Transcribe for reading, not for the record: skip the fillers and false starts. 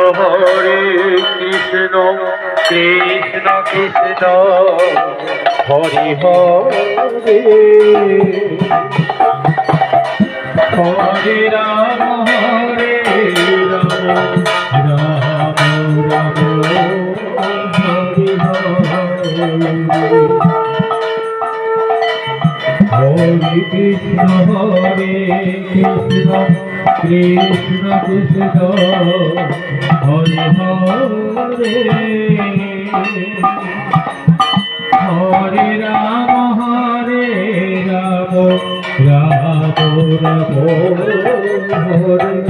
Hare Krishna Krishna Krishna Hari Hare Hare Ram Hare Ram Ram Ram Hari Hare Krishna Krishna Krishna Hare Hare Hare Ram Ram Ram Hare